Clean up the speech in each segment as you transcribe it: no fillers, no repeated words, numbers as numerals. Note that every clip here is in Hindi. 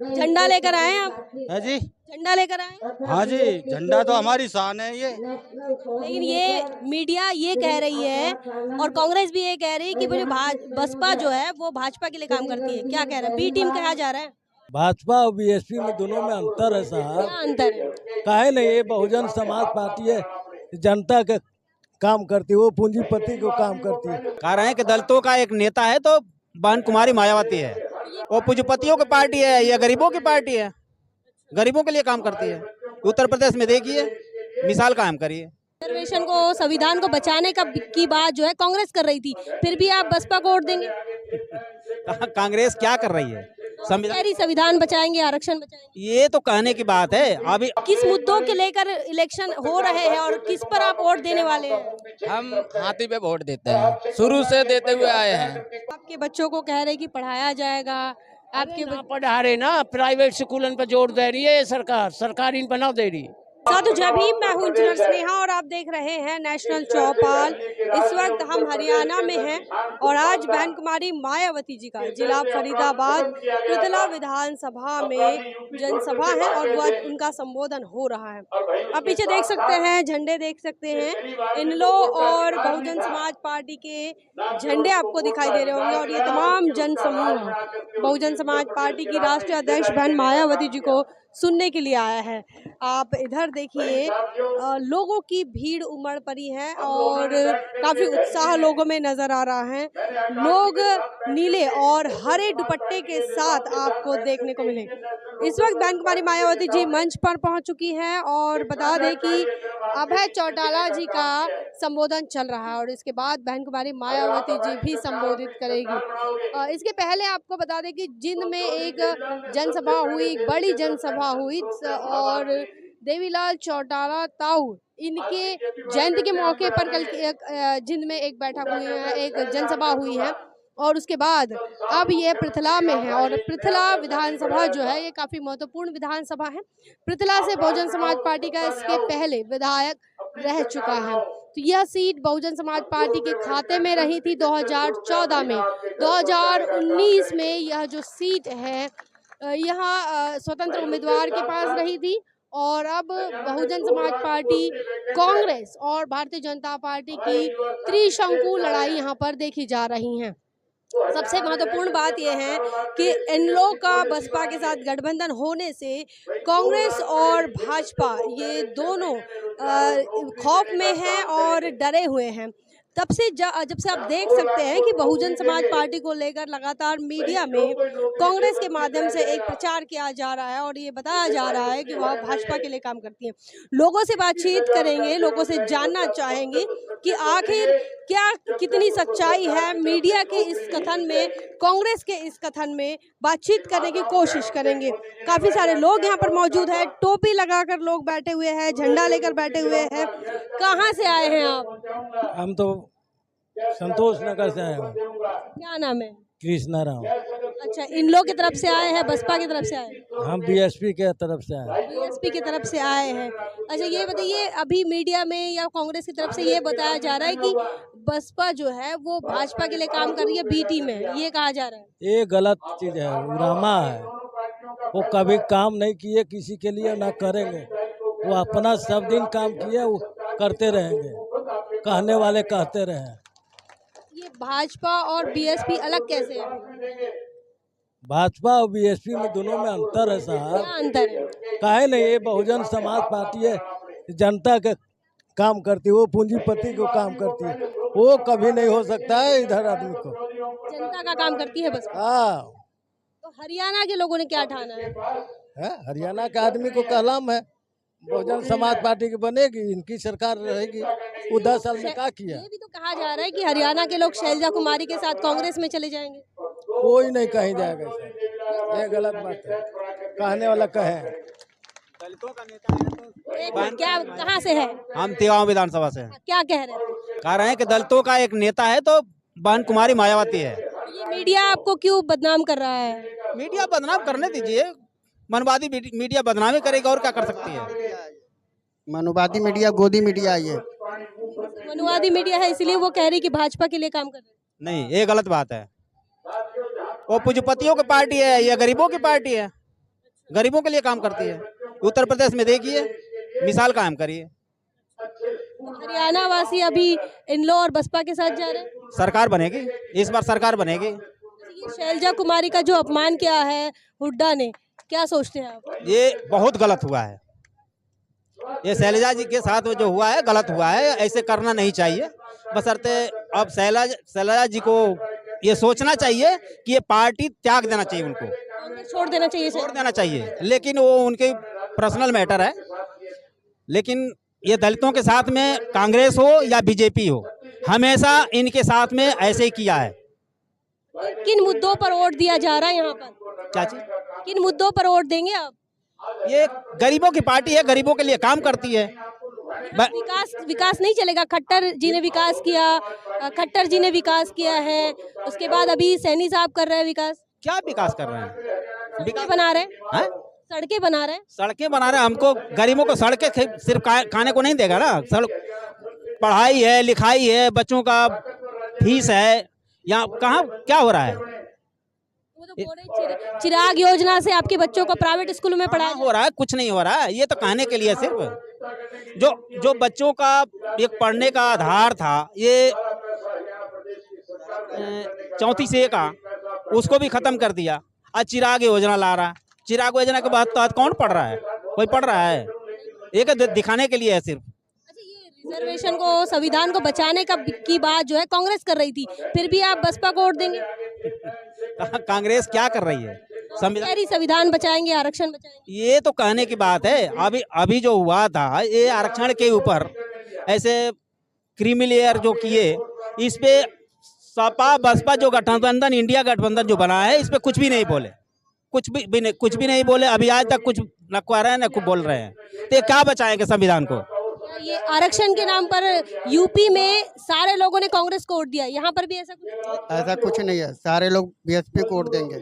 झंडा लेकर आए हैं आप? है जी। झंडा लेकर आए हैं? हाँ जी, झंडा तो हमारी शान है ये। लेकिन ये मीडिया ये कह रही है और कांग्रेस भी ये कह रही है कि वो जो बसपा जो है वो भाजपा के लिए काम करती है। क्या कह रहे हैं? बी टीम कहा जा रहा है। भाजपा और बीएसपी में दोनों में अंतर है साहब। क्या अंतर है? काहे नहीं, ये बहुजन समाज पार्टी है, जनता के काम करती है, वो पूंजीपति को काम करती है। कह रहे हैं कि दलितों का एक नेता है तो बहन कुमारी मायावती है। वो पूंजीपतियों की पार्टी है, ये गरीबों की पार्टी है, गरीबों के लिए काम करती है। उत्तर प्रदेश में देखिए, मिसाल कायम करिए। रिजर्वेशन को, संविधान को बचाने की बात जो है कांग्रेस कर रही थी, फिर भी आप बसपा को वोट देंगे? कांग्रेस क्या कर रही है? संविधान बचाएंगे, आरक्षण बचाएंगे, ये तो कहने की बात है। अभी किस मुद्दों के लेकर इलेक्शन हो रहे हैं और किस पर आप वोट देने वाले हैं? हम हाथी पे वोट देते हैं, शुरू से देते हुए आए हैं। आपके बच्चों को कह रहे कि पढ़ाया जाएगा, आपके ना पढ़ा रहे ना, प्राइवेट स्कूलों पर जोर दे रही है सरकार, सरकार इन पर ना दे रही। साधु जय भीम, मैं हूं इंजीनियर स्नेहा और आप देख रहे हैं नेशनल चौपाल। इस वक्त हम हरियाणा में हैं और आज बहन कुमारी मायावती जी का जिला फरीदाबाद पृथला विधानसभा में जनसभा है और वह उनका संबोधन हो रहा है। आप पीछे देख सकते हैं, झंडे देख सकते हैं, इनलो और बहुजन समाज पार्टी के झंडे आपको दिखाई दे रहे होंगे और ये तमाम जनसमूह बहुजन समाज पार्टी की राष्ट्रीय अध्यक्ष बहन मायावती जी को सुनने के लिए आया है। आप इधर देखिए, लोगों की भीड़ उमड़ पड़ी है और काफी उत्साह लोगों में नजर आ रहा है। लोग नीले और हरे दुपट्टे के साथ आपको देखने को मिले। इस वक्त बहन कुमारी मायावती जी मंच पर पहुंच चुकी हैं और बता दें कि अभय चौटाला जी का संबोधन चल रहा है और इसके बाद बहन कुमारी मायावती जी भी संबोधित करेगी। इसके पहले आपको बता दें कि जिंद में एक जनसभा हुई, एक बड़ी जनसभा हुई और देवीलाल चौटाला ताऊ इनके जयंती के मौके पर कल जिंद में एक बैठक हुई है, एक जनसभा हुई है और उसके बाद अब ये पृथला में है और पृथला विधानसभा जो है ये काफी महत्वपूर्ण विधानसभा है। पृथला से बहुजन समाज पार्टी का इसके पहले विधायक रह चुका है, तो यह सीट बहुजन समाज पार्टी के खाते में रही थी 2014 में। 2019 में यह जो सीट है यहाँ स्वतंत्र उम्मीदवार के पास रही थी और अब बहुजन समाज पार्टी, कांग्रेस और भारतीय जनता पार्टी की त्रिशंकु लड़ाई यहाँ पर देखी जा रही है। सबसे महत्वपूर्ण बात यह है कि इनलो का बसपा के साथ गठबंधन होने से कांग्रेस और भाजपा ये दोनों खौफ में हैं और डरे हुए हैं। तब से जब से आप देख सकते हैं कि बहुजन समाज पार्टी को लेकर लगातार मीडिया में कांग्रेस के माध्यम से एक प्रचार किया जा रहा है और ये बताया जा रहा है कि वह भाजपा के लिए काम करती है। लोगों से बातचीत करेंगे, लोगों से जानना चाहेंगे कि आखिर क्या कितनी सच्चाई है मीडिया के इस कथन में, कांग्रेस के इस कथन में। बातचीत करने की कोशिश करेंगे। काफी सारे लोग यहाँ पर मौजूद हैं, टोपी लगाकर लोग बैठे हुए हैं, झंडा लेकर बैठे हुए हैं। कहाँ से आए हैं आप? हम तो संतोष नगर से आए हैं। क्या नाम है? कृष्णा राम। अच्छा, इन लोग की तरफ से आए हैं, बसपा की तरफ से आए हैं? हम बीएसपी के तरफ से आए हैं। बीएसपी की तरफ से आए हैं। अच्छा, ये बताइए, अभी मीडिया में या कांग्रेस की तरफ से ये बताया जा रहा है कि बसपा जो है वो भाजपा के लिए काम कर रही है, बी टीम है, ये कहा जा रहा है। ये गलत चीज है, उरामा है। वो कभी काम नहीं किए किसी के लिए, ना करेंगे। वो अपना सब दिन काम किए, वो करते रहेंगे, कहने वाले कहते रहे। ये भाजपा और बीएसपी अलग कैसे है? भाजपा और बीएसपी में दोनों में अंतर है साहब। क्या अंतर है? काहे नहीं, ये बहुजन समाज पार्टी है, जनता के काम करती है, वो पूंजीपति को काम करती है। वो कभी नहीं हो सकता है इधर आदमी को। जनता का काम करती है बस। हाँ, तो हरियाणा के लोगों ने क्या ठाना है? हरियाणा के आदमी को कहलाम है, बहुजन समाज पार्टी की बनेगी, इनकी सरकार रहेगी। वो 10 साल में क्या किया? ये भी तो कहा जा रहा है कि हरियाणा के लोग शैलजा कुमारी के साथ कांग्रेस में चले जाएंगे। कोई नहीं कहीं जाएगा सर, ये गलत बात है, कहने वाला कहे। दलितों का नेता है तो एक मिनट, क्या कहाँ से है? हम तिगांव विधानसभा से हैं। क्या कह रहे हैं? कह रहे हैं कि दलितों का एक नेता है तो बहन कुमारी मायावती है। ये मीडिया आपको क्यों बदनाम कर रहा है? मीडिया बदनाम करने दीजिए, मनवादी मीडिया बदनामी करेगा और क्या कर सकती है। मनुवादी मीडिया, गोदी मीडिया ये मनुवादी मीडिया है, इसलिए वो कह रही कि भाजपा के लिए काम कर रहे हैं। नहीं, ये गलत बात है। वो पूंजीपतियों की पार्टी है, ये गरीबों की पार्टी है, गरीबों के लिए काम करती है। उत्तर प्रदेश में देखिए, मिसाल कायम करिए। हरियाणा वासी अभी इनलो और बसपा के साथ जा रहे हैं। सरकार बनेगी, इस बार सरकार बनेगी। ये शैलजा कुमारी का जो अपमान किया है हुड्डा ने, क्या सोचते हैं आप? ये बहुत गलत हुआ है। ये शैलजा जी के साथ जो हुआ है गलत हुआ है, ऐसे करना नहीं चाहिए। बशर्ते अब शैलजा जी को ये सोचना चाहिए कि ये पार्टी त्याग देना चाहिए, उनको कांग्रेस छोड़ देना चाहिए छोड़ देना चाहिए। लेकिन वो उनके पर्सनल मैटर है। लेकिन ये दलितों के साथ में कांग्रेस हो या बीजेपी हो, हमेशा इनके साथ में ऐसे ही किया है। किन मुद्दों पर वोट दिया जा रहा है यहाँ पर? क्या चीज? किन मुद्दों पर वोट देंगे आप? ये गरीबों की पार्टी है, गरीबों के लिए काम करती है। विकास नहीं चलेगा। खट्टर जी ने विकास किया है, उसके बाद अभी सैनी साहब कर रहे हैं विकास। क्या विकास कर रहे हैं? सड़कें बना रहे हैं, सड़कें बना रहे हैं। सड़कें बना रहे हैं। हमको गरीबों को सड़कें सिर्फ खाने को नहीं देगा ना। पढ़ाई है, लिखाई है, बच्चों का फीस है, यहाँ कहाँ क्या हो रहा है? वो तो बोल रहे चिराग योजना से आपके बच्चों को प्राइवेट स्कूलों में पढ़ाया हो रहा है? कुछ नहीं हो रहा है। ये तो कहने के लिए सिर्फ जो बच्चों का एक पढ़ने का आधार था, ये 34 से का, उसको भी खत्म कर दिया। आज चिराग योजना ला रहा है। चिराग योजना के बाद कौन पढ़ रहा है? कोई पढ़ रहा है? ये दिखाने के लिए है सिर्फ। रिजर्वेशन को, संविधान को बचाने की बात जो है कांग्रेस कर रही थी, फिर भी आप बसपा को वोट देंगे? कांग्रेस क्या कर रही है? संविधान बचाएंगे, आरक्षण बचाएंगे। ये तो कहने की बात है। अभी जो हुआ था, ये आरक्षण के ऊपर ऐसे क्रीमी लेयर जो किए, इस पे सपा बसपा जो गठबंधन, इंडिया गठबंधन जो बना है, इस पे कुछ भी नहीं बोले। कुछ भी नहीं बोले। अभी आज तक कुछ न कह रहे हैं न कुछ बोल रहे हैं। तो ये क्या बचाएंगे संविधान को? ये आरक्षण के नाम पर यूपी में सारे लोगों ने कांग्रेस को वोट दिया, यहाँ पर भी ऐसा कुछ नहीं है। सारे लोग बीएसपी को वोट देंगे।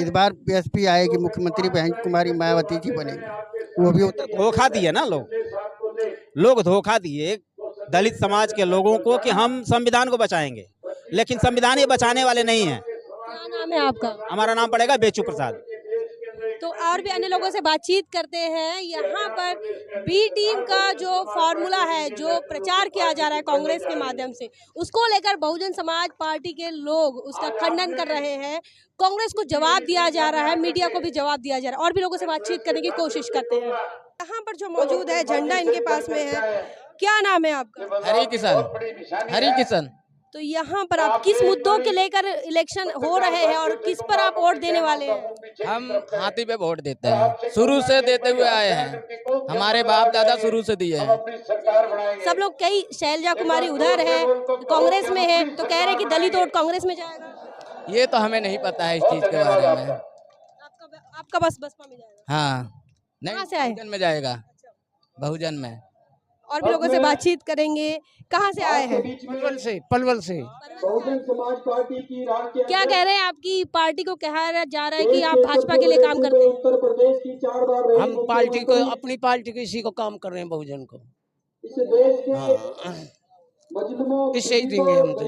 इस बार बीएसपी आएगी, मुख्यमंत्री बहन कुमारी मायावती जी बनेंगे। वो भी धोखा दिए ना लोग धोखा दिए दलित समाज के लोगों को कि हम संविधान को बचाएंगे, लेकिन संविधान ये बचाने वाले नहीं है। क्या नाम है आपका? हमारा नाम पड़ेगा बेचू प्रसाद। तो और भी अन्य लोगों से बातचीत करते हैं। यहाँ पर बी टीम का जो फॉर्मूला है, जो प्रचार किया जा रहा है कांग्रेस के माध्यम से, उसको लेकर बहुजन समाज पार्टी के लोग उसका खंडन कर रहे हैं। कांग्रेस को जवाब दिया जा रहा है, मीडिया को भी जवाब दिया जा रहा है। और भी लोगों से बातचीत करने की कोशिश करते हैं। यहाँ पर जो मौजूद है, झंडा इनके पास में है। क्या नाम है आपका? हरी किशन। तो यहाँ पर आप किस मुद्दों के लेकर इलेक्शन हो रहे हैं और किस पर आप वोट देने वाले हैं? हम हाथी पे वोट देते हैं, शुरू से देते हुए आए हैं। हमारे बाप दादा शुरू से दिए हैं। सब लोग, कई शैलजा कुमारी उधर है, कांग्रेस में है, तो कह रहे हैं कि दलित वोट कांग्रेस में जाएगा। ये तो हमें नहीं पता है इस चीज के बारे में। आपका बस बसपा में जाएगा? हाँ, नहीं, कहाँ से आए? बहुजन में जाएगा, बहुजन में। और भी लोगों से बातचीत करेंगे। कहाँ से आए हैं? पलवल से। क्या कह रहे हैं? आपकी पार्टी को कहा जा रहा है कि आप भाजपा के लिए काम करते हैं। हम पार्टी को, अपनी पार्टी को, इसी को काम कर रहे हैं, बहुजन को। हाँ, इससे ही देंगे हम तो।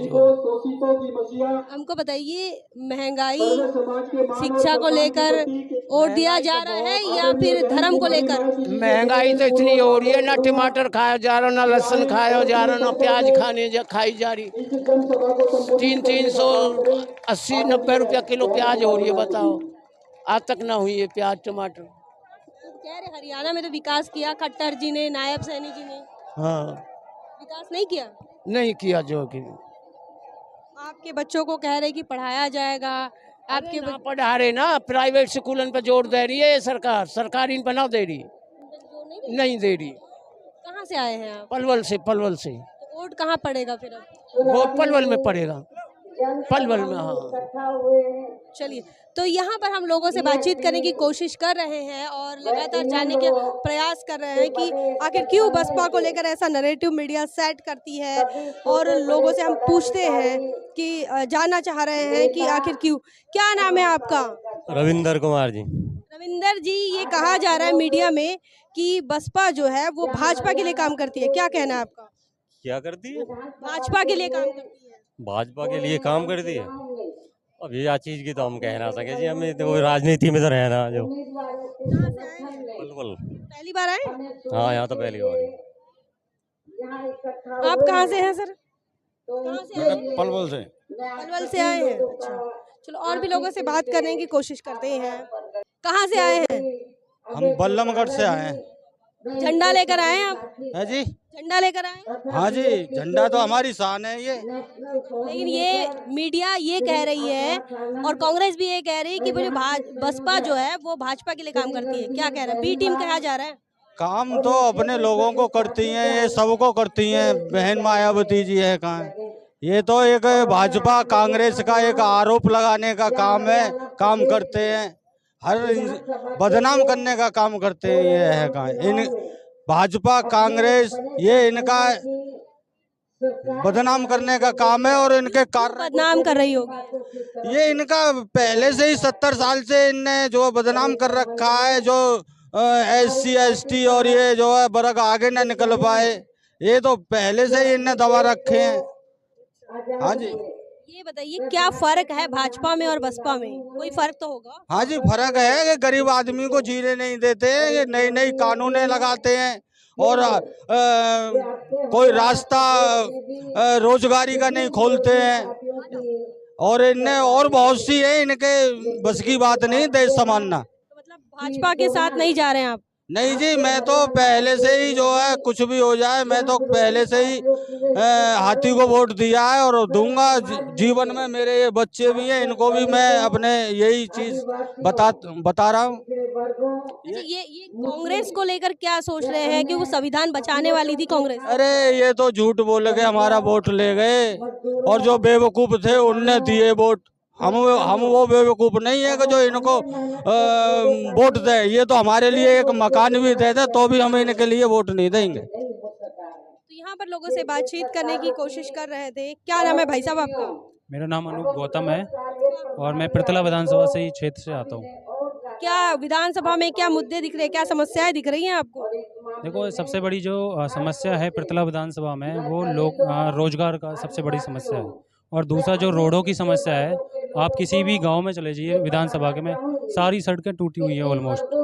हमको बताइए, महंगाई, शिक्षा को लेकर वोट दिया जा रहा है या फिर धर्म को लेकर? महंगाई तो इतनी हो रही है, ना टमाटर खाया जा रहा, ना लहसुन खाया जा रहा, ना प्याज खाई जा रही। 380-90 रुपया किलो प्याज हो रही है। बताओ, आज तक ना हुई है प्याज टमाटर। कह रहे हरियाणा में तो विकास किया खट्टर जी ने, नायब सैनी जी ने। हाँ, विकास नहीं किया? नहीं किया। जो कि आपके बच्चों को कह रहे कि पढ़ाया जाएगा, आपके पढ़ा रहे ना, प्राइवेट स्कूलों पर जोर दे रही है ये सरकार इन पर ना दे रही, नहीं दे रही। कहाँ से आए हैं आप? पलवल से। तो वोट कहाँ पड़ेगा फिर अब? वो पलवल में पड़ेगा, पलवल में। हाँ, चलिए, तो यहाँ पर हम लोगों से बातचीत करने की कोशिश कर रहे हैं और लगातार जानने के प्रयास कर रहे हैं कि आखिर क्यों बसपा को लेकर ऐसा नैरेटिव मीडिया सेट करती है। और लोगों से हम पूछते हैं कि जानना चाह रहे हैं कि आखिर क्यों। क्या नाम है आपका? रविंदर कुमार जी। रविंदर जी, ये कहा जा रहा है मीडिया में कि बसपा जो है वो भाजपा के लिए काम करती है, क्या कहना है आपका? क्या करती है? भाजपा के लिए काम करती है। भाजपा के लिए काम करती है। अब ये चीज की तो हम कह ना सके जी, हमें तो राजनीति में तो रहना जो कहाँ से आए हैं? बिल्कुल। पहली बार आए हैं? हाँ, यहाँ तो पहली बार ही। आप कहाँ से हैं सर? कहाँ से आए हैं? पलवल से। पलवल से आए हैं। अच्छा, चलो और भी लोगों से बात करने की कोशिश करते हैं। कहाँ से आए हैं? हम बल्लमगढ़ से आए हैं। झंडा लेकर आए हैं आप? है जी? झंडा लेकर आए हैं? हाँ जी, झंडा तो हमारी शान है ये। लेकिन ये मीडिया ये कह रही है और कांग्रेस भी ये कह रही है कि बसपा जो है वो भाजपा के लिए काम करती है। क्या कह रहे हैं? बी टीम कहा जा रहा है। काम तो अपने लोगों को करती हैं, ये सबको करती हैं। बहन मायावती जी है कहाँ? ये तो एक भाजपा कांग्रेस का एक आरोप लगाने का काम है, काम करते हैं, हर बदनाम करने का काम करते हैं। ये है कहाँ? इन भाजपा कांग्रेस ये इनका बदनाम करने का काम है और इनके कार्य बदनाम कर रही होगी। ये इनका पहले से ही 70 साल से इनने जो बदनाम कर रखा है, जो SC ST और ये जो है वर्ग आगे ना निकल पाए, ये तो पहले से ही इनने दबा रखे हैं। हाँ जी, ये बताइए क्या फर्क है भाजपा में और बसपा में? कोई फर्क तो होगा। हाँ जी, फर्क है कि गरीब आदमी को जीने नहीं देते हैं, ये नई नई कानूनें लगाते हैं और कोई रास्ता रोजगारी का नहीं खोलते हैं। और इनने और बहुत सी है, इनके बस की बात नहीं देश संभालना। तो मतलब भाजपा के साथ नहीं जा रहे हैं आप? नहीं जी, मैं तो पहले से ही जो है कुछ भी हो जाए, मैं तो पहले से ही हाथी को वोट दिया है और दूंगा। जीवन में मेरे ये बच्चे भी हैं, इनको भी मैं अपने यही चीज बता रहा हूँ। अच्छा, ये कांग्रेस को लेकर क्या सोच रहे हैं कि वो संविधान बचाने वाली थी कांग्रेस? अरे ये तो झूठ बोल के हमारा वोट ले गए और जो बेवकूफ थे उनने दिए वोट। हम वो बेवकूफ नहीं है कि जो इनको वोट दे। ये तो हमारे लिए एक मकान भी दे दे तो भी हम इनके लिए वोट नहीं देंगे। तो यहाँ पर लोगों से बातचीत करने की कोशिश कर रहे थे। क्या नाम है भाई साहब आपका? मेरा नाम अनूप गौतम है और मैं पृथला विधानसभा से ही क्षेत्र से आता हूँ। क्या विधानसभा में क्या मुद्दे दिख रहे हैं, क्या समस्याएं दिख रही हैं आपको? देखो, सबसे बड़ी जो समस्या है पृथला विधानसभा में वो रोजगार का सबसे बड़ी समस्या है। और दूसरा जो रोडों की समस्या है, आप किसी भी गांव में चले जाइए विधानसभा के में सारी सड़कें टूटी हुई है ऑलमोस्ट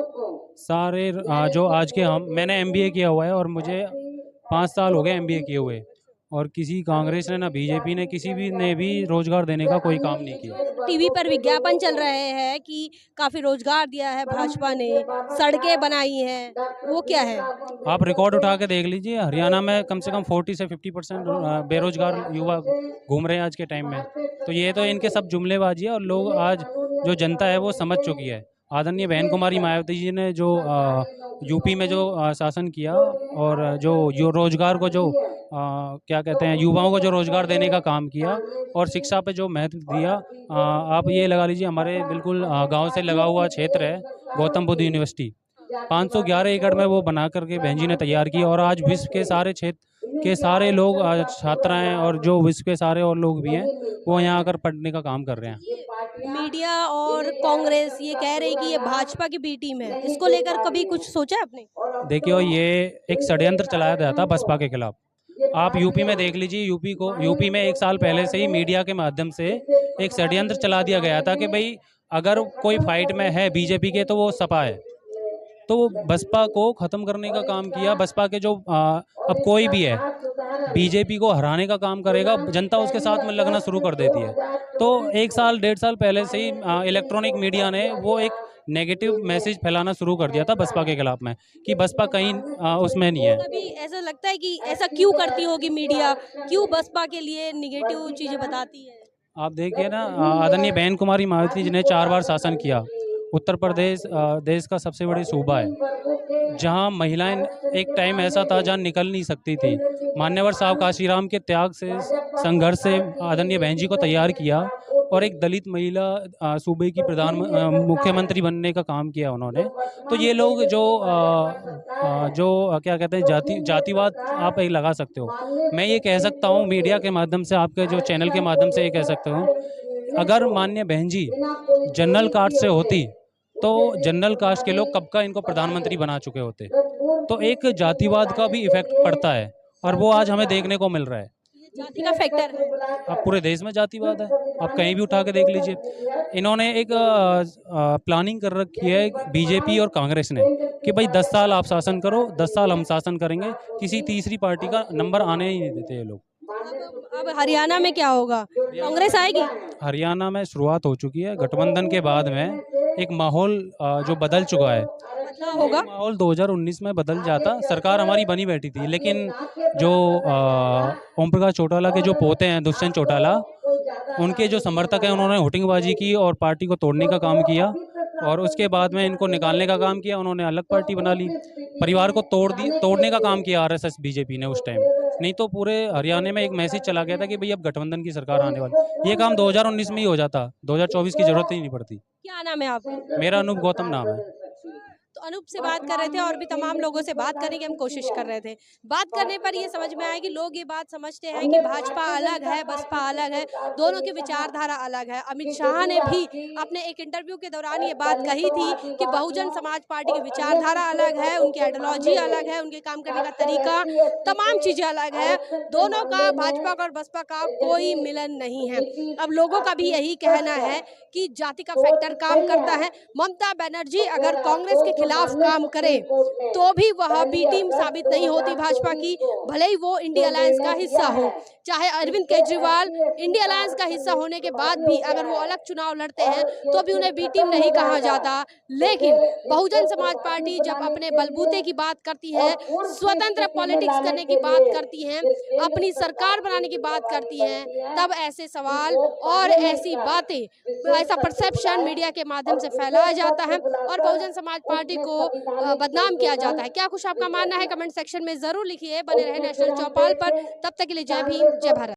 सारे। जो आज के मैंने MBA किया हुआ है और मुझे 5 साल हो गए MBA किए हुए, और किसी कांग्रेस ने ना BJP ने किसी भी ने भी रोजगार देने का कोई काम नहीं किया। टीवी पर विज्ञापन चल रहे हैं कि काफी रोजगार दिया है भाजपा ने, सड़कें बनाई हैं, वो क्या है? आप रिकॉर्ड उठा के देख लीजिए, हरियाणा में कम से कम 40 से 50% बेरोजगार युवा घूम रहे हैं आज के टाइम में। तो ये तो इनके सब जुमलेबाजी है और लोग आज जो जनता है वो समझ चुकी है। आदरणीय बहन कुमारी मायावती जी ने जो यूपी में जो शासन किया और जो रोजगार को जो क्या कहते हैं युवाओं को जो रोजगार देने का काम किया और शिक्षा पे जो महत्व दिया, आप ये लगा लीजिए हमारे बिल्कुल गांव से लगा हुआ क्षेत्र है गौतम बुद्ध यूनिवर्सिटी, 511 एकड़ में वो बना करके बहन जी ने तैयार की। और आज विश्व के सारे क्षेत्र के सारे लोग छात्राएं और जो विश्व के सारे और लोग भी हैं वो यहाँ आकर पढ़ने का काम कर रहे हैं। मीडिया और कांग्रेस ये कह रही कि ये भाजपा की बी टीम है, इसको लेकर कभी कुछ सोचा आपने? देखिए, ये एक षड्यंत्र चलाया गया था बसपा के खिलाफ। आप यूपी में देख लीजिए, यूपी में 1 साल पहले से ही मीडिया के माध्यम से एक षड्यंत्र चला दिया गया था कि भाई अगर कोई फाइट में है बीजेपी के तो वो सपा है। तो बसपा को ख़त्म करने का काम किया। बसपा के जो अब कोई भी है बीजेपी को हराने का काम करेगा, जनता उसके साथ में लगना शुरू कर देती है। तो 1 साल 1.5 साल पहले से ही इलेक्ट्रॉनिक मीडिया ने वो एक नेगेटिव मैसेज फैलाना शुरू कर दिया था बसपा के खिलाफ में कि बसपा कहीं उसमें नहीं है। कभी ऐसा लगता है कि ऐसा क्यों करती होगी मीडिया, क्यों बसपा के लिए निगेटिव चीजें बताती है? आप देखिए ना, आदरणीय बहन कुमारी मायावती जी ने 4 बार शासन किया। उत्तर प्रदेश देश का सबसे बड़ी सूबा है जहां महिलाएं एक टाइम ऐसा था जहां निकल नहीं सकती थी। मान्यवर साहब काशीराम के त्याग से, संघर्ष से आदरणीय बहन जी को तैयार किया और एक दलित महिला सूबे की मुख्यमंत्री बनने का काम किया उन्होंने। तो ये लोग जो क्या कहते हैं जातिवाद आप एक लगा सकते हो। मैं ये कह सकता हूँ मीडिया के माध्यम से, आपके जो चैनल के माध्यम से ये कह सकता हूँ, अगर माननीय बहन जी जनरल कास्ट से होती तो जनरल कास्ट के लोग कब का इनको प्रधानमंत्री बना चुके होते। तो एक जातिवाद का भी इफेक्ट पड़ता है और वो आज हमें देखने को मिल रहा है। जाति का फैक्टर है। अब पूरे देश में जातिवाद है, आप कहीं भी उठा के देख लीजिए। इन्होंने एक प्लानिंग कर रखी है बीजेपी और कांग्रेस ने कि भाई 10 साल आप शासन करो, 10 साल हम शासन करेंगे, किसी तीसरी पार्टी का नंबर आने ही नहीं देते ये लोग। अब हरियाणा में क्या होगा, कांग्रेस आएगी? हरियाणा में शुरुआत हो चुकी है, गठबंधन के बाद में एक माहौल जो बदल चुका है। क्या होगा? माहौल 2019 में बदल जाता, सरकार हमारी बनी बैठी थी, लेकिन जो ओम प्रकाश चौटाला के जो पोते हैं दुष्यंत चौटाला, उनके जो समर्थक हैं उन्होंने होटिंगबाजी की और पार्टी को तोड़ने का काम किया, और उसके बाद में इनको निकालने का काम किया, उन्होंने अलग पार्टी बना ली, परिवार को तोड़ने का काम किया आरएसएस बीजेपी ने उस टाइम। नहीं तो पूरे हरियाणा में एक मैसेज चला गया था कि भाई अब गठबंधन की सरकार आने वाली। ये काम 2019 में ही हो जाता, 2024 की जरूरत ही नहीं पड़ती। क्या नाम है आपका? मेरा अनूप गौतम नाम है। तो अनूप से बात कर रहे थे और भी तमाम लोगों से बात करने की हम कोशिश कर रहे थे। बात करने पर ये समझ में आया कि लोग ये बात समझते हैं कि भाजपा अलग है, बसपा अलग है, दोनों की विचारधारा अलग है। अमित शाह ने भी अपने एक इंटरव्यू के दौरान ये बात कही थी कि बहुजन समाज पार्टी की विचारधारा अलग है, उनकी आइडियोलॉजी अलग है, उनके काम करने का तरीका, तमाम चीजें अलग है। दोनों का, भाजपा का और बसपा का, कोई मिलन नहीं है। अब लोगों का भी यही कहना है कि जाति का फैक्टर काम करता है। ममता बनर्जी अगर कांग्रेस के खिलाफ काम करे तो भी वह बी टीम साबित नहीं होती भाजपा की, भले ही वो इंडिया अलायंस का हिस्सा हो। चाहे अरविंद केजरीवाल इंडिया अलायंस का हिस्सा होने के बाद भी अगर वो अलग चुनाव लड़ते हैं तो भी उन्हें बी टीम नहीं कहा जाता। लेकिन बहुजन समाज पार्टी जब अपने बलबूते की बात करती है, स्वतंत्र पॉलिटिक्स करने की बात करती है, अपनी सरकार बनाने की बात करती है, तब ऐसे सवाल और ऐसी बातें, ऐसा परसेप्शन मीडिया के माध्यम से फैलाया जाता है और बहुजन समाज पार्टी को बदनाम किया जाता है। क्या कुछ आपका मानना है? कमेंट सेक्शन में जरूर लिखिए। बने रहे नेशनल चौपाल पर, तब तक के लिए जय भीम, जय भारत।